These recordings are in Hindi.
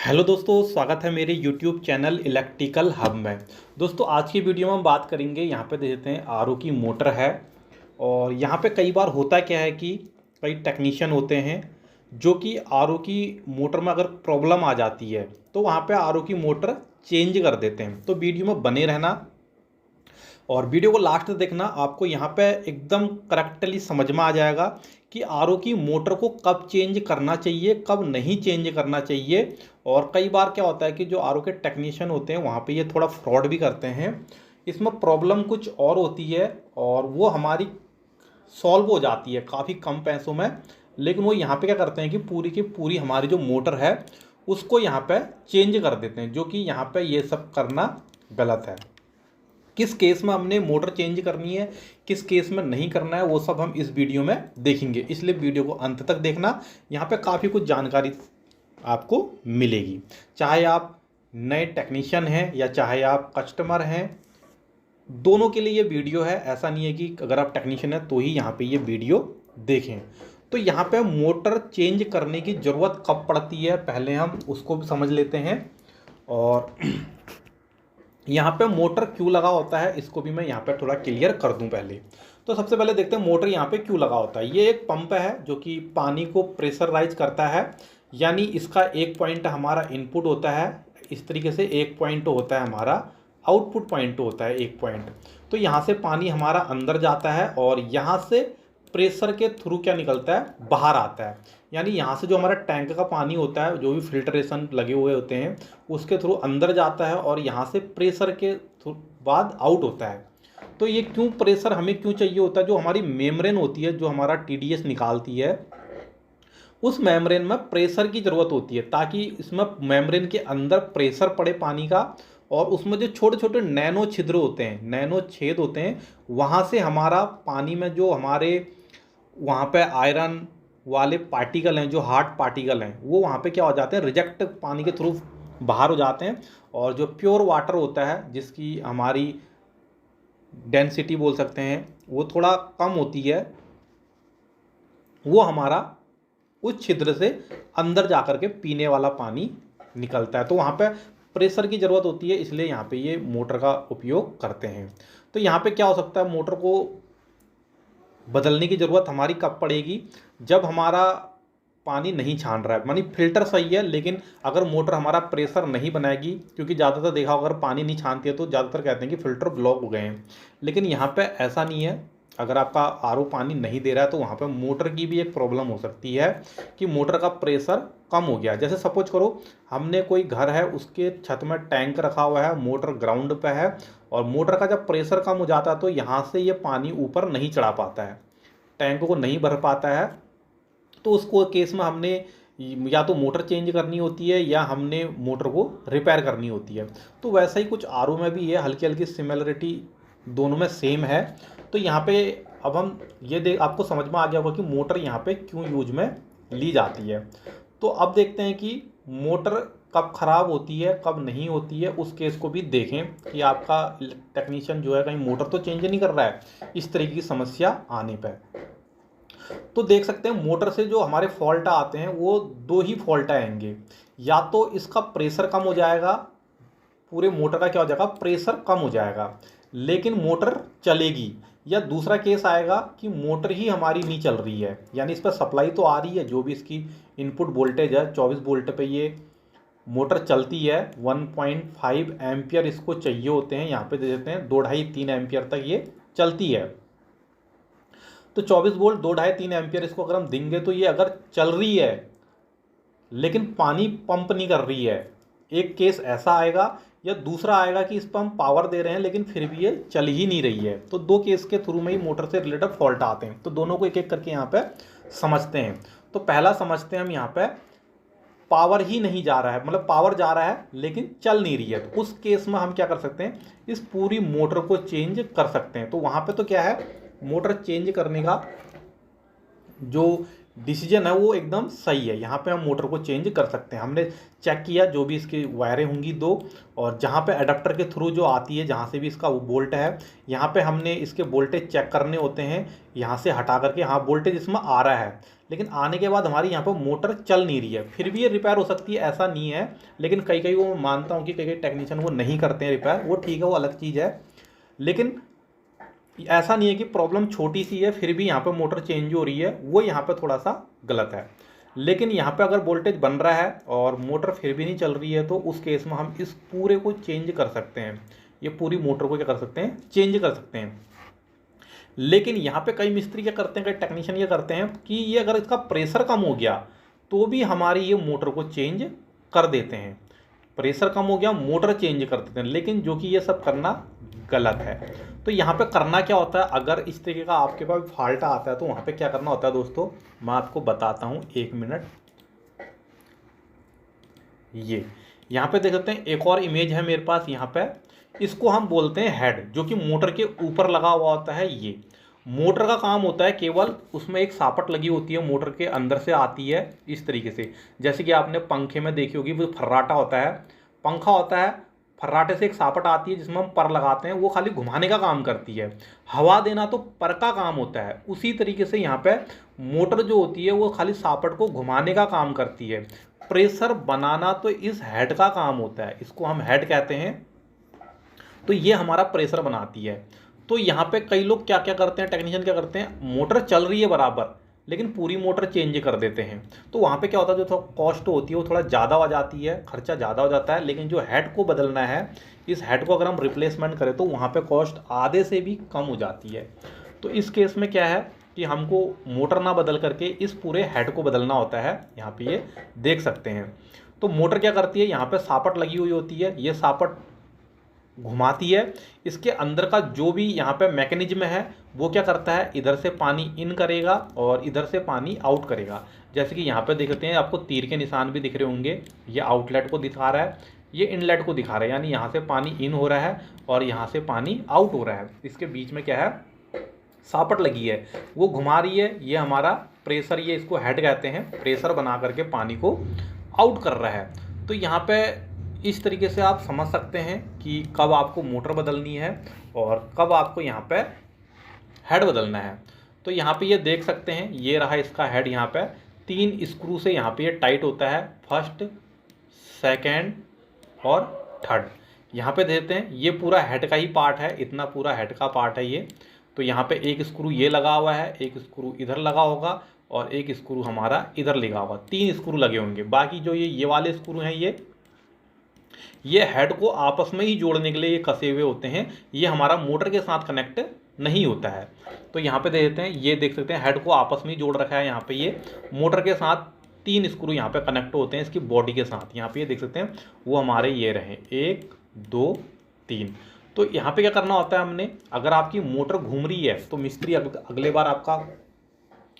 हेलो दोस्तों, स्वागत है मेरे यूट्यूब चैनल इलेक्ट्रिकल हब में। दोस्तों आज की वीडियो में हम बात करेंगे, यहाँ पे देख हैं आरओ की मोटर है। और यहाँ पे कई बार होता क्या है कि कई टेक्नीशियन होते हैं जो कि आरओ की मोटर में अगर प्रॉब्लम आ जाती है तो वहाँ पे आरओ की मोटर चेंज कर देते हैं। तो वीडियो में बने रहना और वीडियो को लास्ट तक देखना, आपको यहाँ पे एकदम करेक्टली समझ में आ जाएगा कि आरओ की मोटर को कब चेंज करना चाहिए, कब नहीं चेंज करना चाहिए। और कई बार क्या होता है कि जो आरओ के टेक्नीशियन होते हैं वहाँ पे ये थोड़ा फ्रॉड भी करते हैं। इसमें प्रॉब्लम कुछ और होती है और वो हमारी सॉल्व हो जाती है काफ़ी कम पैसों में। लेकिन वो यहाँ पे क्या करते हैं कि पूरी की पूरी हमारी जो मोटर है उसको यहाँ पे चेंज कर देते हैं, जो कि यहाँ पे ये सब करना गलत है। किस केस में हमने मोटर चेंज करनी है, किस केस में नहीं करना है, वो सब हम इस वीडियो में देखेंगे। इसलिए वीडियो को अंत तक देखना, यहाँ पे काफ़ी कुछ जानकारी आपको मिलेगी। चाहे आप नए टेक्नीशियन हैं या चाहे आप कस्टमर हैं, दोनों के लिए ये वीडियो है। ऐसा नहीं है कि अगर आप टेक्नीशियन हैं तो ही यहाँ पे ये वीडियो देखें। तो यहाँ पे मोटर चेंज करने की ज़रूरत कब पड़ती है, पहले हम उसको भी समझ लेते हैं। और यहाँ पे मोटर क्यों लगा होता है इसको भी मैं यहाँ पे थोड़ा क्लियर कर दूं पहले। तो सबसे पहले देखते हैं मोटर यहाँ पे क्यों लगा होता है। ये एक पंप है जो कि पानी को प्रेशराइज करता है, यानी इसका एक पॉइंट हमारा इनपुट होता है, इस तरीके से एक पॉइंट होता है हमारा आउटपुट पॉइंट होता है एक पॉइंट। तो यहाँ से पानी हमारा अंदर जाता है और यहाँ से प्रेशर के थ्रू क्या निकलता है, बाहर आता है। यानी यहाँ से जो हमारा टैंक का पानी होता है, जो भी फिल्ट्रेशन लगे हुए होते हैं, उसके थ्रू अंदर जाता है और यहाँ से प्रेशर के बाद आउट होता है। तो ये क्यों प्रेशर हमें क्यों चाहिए होता है, जो हमारी मेम्ब्रेन होती है, जो हमारा टीडीएस निकालती है, उस मेम्ब्रेन में प्रेशर की ज़रूरत होती है ताकि इसमें मेम्ब्रेन के अंदर प्रेशर पड़े पानी का। और उसमें जो छोटे छोटे नैनो छिद्र होते हैं, नैनो छेद होते हैं, वहाँ से हमारा पानी में जो हमारे वहाँ पे आयरन वाले पार्टिकल हैं, जो हार्ड पार्टिकल हैं, वो वहाँ पे क्या हो जाते हैं, रिजेक्ट पानी के थ्रू बाहर हो जाते हैं। और जो प्योर वाटर होता है, जिसकी हमारी डेंसिटी बोल सकते हैं वो थोड़ा कम होती है, वो हमारा उस छिद्र से अंदर जा कर के पीने वाला पानी निकलता है। तो वहाँ पे प्रेशर की ज़रूरत होती है, इसलिए यहाँ पे ये मोटर का उपयोग करते हैं। तो यहाँ पे क्या हो सकता है, मोटर को बदलने की ज़रूरत हमारी कब पड़ेगी, जब हमारा पानी नहीं छान रहा है, मानी फिल्टर सही है लेकिन अगर मोटर हमारा प्रेशर नहीं बनाएगी। क्योंकि ज़्यादातर देखा अगर पानी नहीं छानती है तो ज़्यादातर कहते हैं कि फ़िल्टर ब्लॉक हो गए हैं, लेकिन यहाँ पे ऐसा नहीं है। अगर आपका आरओ पानी नहीं दे रहा है तो वहाँ पे मोटर की भी एक प्रॉब्लम हो सकती है कि मोटर का प्रेशर कम हो गया। जैसे सपोज करो हमने कोई घर है, उसके छत में टैंक रखा हुआ है, मोटर ग्राउंड पे है, और मोटर का जब प्रेशर कम हो जाता है तो यहाँ से ये पानी ऊपर नहीं चढ़ा पाता है, टैंक को नहीं भर पाता है। तो उसको केस में हमने या तो मोटर चेंज करनी होती है या हमने मोटर को रिपेयर करनी होती है। तो वैसा ही कुछ आरओ में भी है, हल्की हल्की सिमिलरिटी दोनों में सेम है। तो यहाँ पे अब हम ये देख, आपको समझ में आ गया होगा कि मोटर यहाँ पे क्यों यूज में ली जाती है। तो अब देखते हैं कि मोटर कब ख़राब होती है कब नहीं होती है, उस केस को भी देखें कि आपका टेक्नीशियन जो है कहीं मोटर तो चेंज नहीं कर रहा है इस तरीके की समस्या आने पर। तो देख सकते हैं मोटर से जो हमारे फॉल्ट आते हैं वो दो ही फॉल्ट आएंगे, या तो इसका प्रेशर कम हो जाएगा, पूरे मोटर का क्या हो जाएगा, प्रेशर कम हो जाएगा लेकिन मोटर चलेगी, या दूसरा केस आएगा कि मोटर ही हमारी नहीं चल रही है, यानी इस पर सप्लाई तो आ रही है, जो भी इसकी इनपुट वोल्टेज है 24 वोल्ट पे ये मोटर चलती है, 1.5 एम्पियर इसको चाहिए होते हैं, यहाँ पे दे देते हैं 2.5-3 एम्पियर तक ये चलती है। तो 24 वोल्ट 2.5-3 एम्पियर इसको अगर हम देंगे तो ये अगर चल रही है लेकिन पानी पंप नहीं कर रही है, एक केस ऐसा आएगा। या दूसरा आएगा कि इस पर हम पावर दे रहे हैं लेकिन फिर भी ये चल ही नहीं रही है। तो दो केस के थ्रू में ही मोटर से रिलेटेड फॉल्ट आते हैं। तो दोनों को एक एक करके यहाँ पे समझते हैं। तो पहला समझते हैं हम यहाँ पे, पावर ही नहीं जा रहा है, मतलब पावर जा रहा है लेकिन चल नहीं रही है, तो उस केस में हम क्या कर सकते हैं, इस पूरी मोटर को चेंज कर सकते हैं। तो वहाँ पे तो क्या है, मोटर चेंज करने का जो डिसीजन है वो एकदम सही है। यहाँ पे हम मोटर को चेंज कर सकते हैं। हमने चेक किया जो भी इसकी वायरें होंगी दो, और जहाँ पे अडेप्टर के थ्रू जो आती है, जहाँ से भी इसका बोल्ट है, यहाँ पे हमने इसके वोल्टेज चेक करने होते हैं। यहाँ से हटा करके, हाँ वोल्टेज इसमें आ रहा है, लेकिन आने के बाद हमारी यहाँ पर मोटर चल नहीं रही है। फिर भी ये रिपेयर हो सकती है, ऐसा नहीं है। लेकिन कई कई वो मानता हूँ कि कई कई टेक्नीशियन वो नहीं करते हैं रिपेयर, वो ठीक है, वो अलग चीज़ है। लेकिन ऐसा नहीं है कि प्रॉब्लम छोटी सी है फिर भी यहाँ पे मोटर चेंज हो रही है, वो यहाँ पे थोड़ा सा गलत है। लेकिन यहाँ पे अगर वोल्टेज बन रहा है और मोटर फिर भी नहीं चल रही है, तो उस केस में हम इस पूरे को चेंज कर सकते हैं। ये पूरी मोटर को क्या कर सकते हैं, चेंज कर सकते हैं। लेकिन यहाँ पे कई मिस्त्री क्या करते हैं, कई टेक्नीशियन ये करते हैं कि ये अगर इसका प्रेशर कम हो गया तो भी हमारी ये मोटर को चेंज कर देते हैं। प्रेशर कम हो गया, मोटर चेंज कर देते हैं, लेकिन जो कि ये सब करना गलत है। तो यहाँ पे करना क्या होता है, अगर इस तरीके का आपके पास फॉल्ट आता है तो वहाँ पे क्या करना होता है दोस्तों, मैं आपको बताता हूँ, 1 मिनट। ये यहाँ पे देख सकते हैं एक और इमेज है मेरे पास यहाँ पे, इसको हम बोलते हैं हेड, जो कि मोटर के ऊपर लगा हुआ होता है। ये मोटर का काम होता है, केवल उसमें एक सापट लगी होती है, मोटर के अंदर से आती है इस तरीके से। जैसे कि आपने पंखे में देखी होगी, वो फर्राटा होता है, पंखा होता है, फर्राटे से एक सापट आती है जिसमें हम पर लगाते हैं, वो खाली घुमाने का काम करती है। हवा देना तो पर का काम होता है। उसी तरीके से यहाँ पे मोटर जो होती है वो खाली सापट को घुमाने का काम करती है। प्रेशर बनाना तो इस हेड का काम होता है, इसको हम हेड कहते हैं। तो ये हमारा प्रेशर बनाती है। तो यहाँ पे कई लोग क्या क्या करते हैं, टेक्नीशियन क्या करते हैं, मोटर चल रही है बराबर लेकिन पूरी मोटर चेंज कर देते हैं। तो वहाँ पे क्या होता है, जो थोड़ा कॉस्ट होती है वो थोड़ा ज़्यादा हो जाती है, खर्चा ज़्यादा हो जाता है। लेकिन जो हेड को बदलना है, इस हेड को अगर हम रिप्लेसमेंट करें तो वहाँ पे कॉस्ट आधे से भी कम हो जाती है। तो इस केस में क्या है कि हमको मोटर ना बदल करके इस पूरे हेड को बदलना होता है। यहाँ पे ये देख सकते हैं। तो मोटर क्या करती है, यहाँ पे सापट लगी हुई होती है, ये सापट घुमाती है। इसके अंदर का जो भी यहाँ पे मैकेनिज्म है वो क्या करता है, इधर से पानी इन करेगा और इधर से पानी आउट करेगा। जैसे कि यहाँ पे देखते हैं, आपको तीर के निशान भी दिख रहे होंगे, ये आउटलेट को दिखा रहा है, ये इनलेट को दिखा रहा है। यानी यहाँ से पानी इन हो रहा है और यहाँ से पानी आउट हो रहा है। इसके बीच में क्या है, सापट लगी है, वो घुमा रही है। ये हमारा प्रेशर, ये इसको हेड कहते हैं, प्रेशर बना करके पानी को आउट कर रहा है। तो यहाँ पे इस तरीके से आप समझ सकते हैं कि कब आपको मोटर बदलनी है और कब आपको यहाँ पे हेड बदलना है। तो यहाँ पे ये देख सकते हैं, ये रहा इसका हेड। यहाँ पे 3 स्क्रू से यहाँ पे ये टाइट होता है, फर्स्ट, सेकेंड और थर्ड। यहाँ पे देते हैं, ये पूरा हेड का ही पार्ट है, इतना पूरा हेड का पार्ट है ये। तो यहाँ पे एक स्क्रू ये लगा हुआ है, एक स्क्रू इधर लगा होगा और एक स्क्रू हमारा इधर लगा होगा, 3 स्क्रू लगे होंगे। बाकी जो ये वाले स्क्रू हैं, ये हेड को आपस में ही जोड़ने के लिए ये कसे हुए होते हैं। ये हमारा मोटर के साथ कनेक्ट नहीं होता है। तो यहाँ पे देख देते हैं, ये देख सकते हैं हेड को आपस में ही जोड़ रखा है। यहाँ पे ये मोटर के साथ 3 स्क्रू यहाँ पे कनेक्ट होते हैं इसकी बॉडी के साथ। यहाँ पे ये देख सकते हैं, वो हमारे ये रहे 1 2 3। तो यहाँ पे क्या करना होता है हमने, अगर आपकी मोटर घूम रही है तो मिस्त्री अगले बार आपका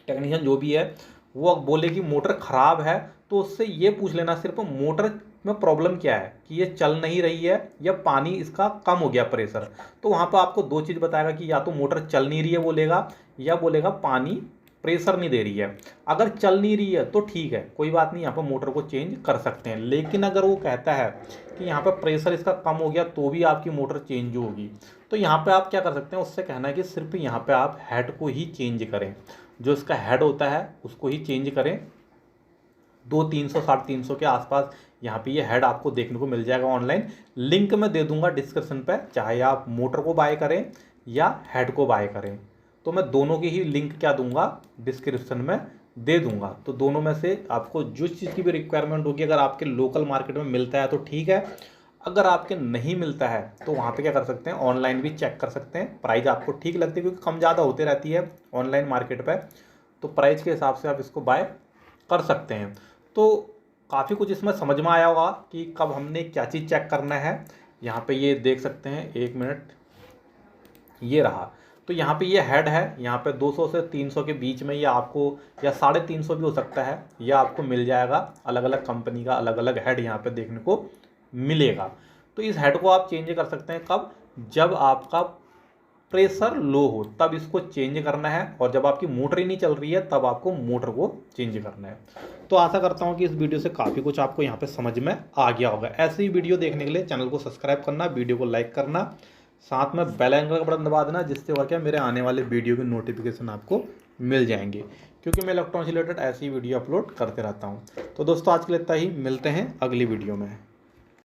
टेक्नीशियन जो भी है वो बोले कि मोटर ख़राब है, तो उससे ये पूछ लेना सिर्फ मोटर में प्रॉब्लम क्या है, कि ये चल नहीं रही है या पानी इसका कम हो गया प्रेशर। तो वहाँ पर आपको 2 चीज़ बताएगा कि या तो मोटर चल नहीं रही है बोलेगा, या बोलेगा पानी प्रेशर नहीं दे रही है। अगर चल नहीं रही है तो ठीक है, कोई बात नहीं, यहाँ पर मोटर को चेंज कर सकते हैं। लेकिन अगर वो कहता है कि यहाँ पर प्रेशर इसका कम हो गया तो भी आपकी मोटर चेंज होगी, तो यहाँ पर आप क्या कर सकते हैं, उससे कहना है कि सिर्फ यहाँ पर आप हेड को ही चेंज करें, जो इसका हेड होता है उसको ही चेंज करें। 200-300 350 के आसपास यहाँ पे ये हेड आपको देखने को मिल जाएगा ऑनलाइन। लिंक मैं दे दूंगा डिस्क्रिप्शन पे, चाहे आप मोटर को बाय करें या हेड को बाय करें। तो मैं दोनों की ही लिंक क्या दूंगा, डिस्क्रिप्शन में दे दूंगा। तो दोनों में से आपको जिस चीज़ की भी रिक्वायरमेंट होगी, अगर आपके लोकल मार्केट में मिलता है तो ठीक है, अगर आपके नहीं मिलता है तो वहाँ पे क्या कर सकते हैं, ऑनलाइन भी चेक कर सकते हैं। प्राइस आपको ठीक लगती है क्योंकि कम ज़्यादा होती रहती है ऑनलाइन मार्केट पे, तो प्राइस के हिसाब से आप इसको बाय कर सकते हैं। तो काफ़ी कुछ इसमें समझ में आया होगा कि कब हमने क्या चीज़ चेक करना है। यहाँ पे ये देख सकते हैं, 1 मिनट, ये रहा। तो यहाँ पे ये हेड है, यहाँ पे 200 से 300 के बीच में ये आपको, या 350 भी हो सकता है, ये आपको मिल जाएगा। अलग अलग कंपनी का अलग अलग हेड यहाँ पे देखने को मिलेगा। तो इस हेड को आप चेंज कर सकते हैं कब, जब आपका प्रेशर लो हो तब इसको चेंज करना है, और जब आपकी मोटर ही नहीं चल रही है तब आपको मोटर को चेंज करना है। तो आशा करता हूँ कि इस वीडियो से काफ़ी कुछ आपको यहाँ पे समझ में आ गया होगा। ऐसे ही वीडियो देखने के लिए चैनल को सब्सक्राइब करना, वीडियो को लाइक करना, साथ में बेल आइकन का बटन दबा देना, जिससे होगा क्या मेरे आने वाले वीडियो की नोटिफिकेशन आपको मिल जाएंगे, क्योंककि मैं इलेक्ट्रॉनिक्स से रिलेटेड ऐसी वीडियो अपलोड करते रहता हूँ। तो दोस्तों आज के लिए इतना ही, मिलते हैं अगली वीडियो में।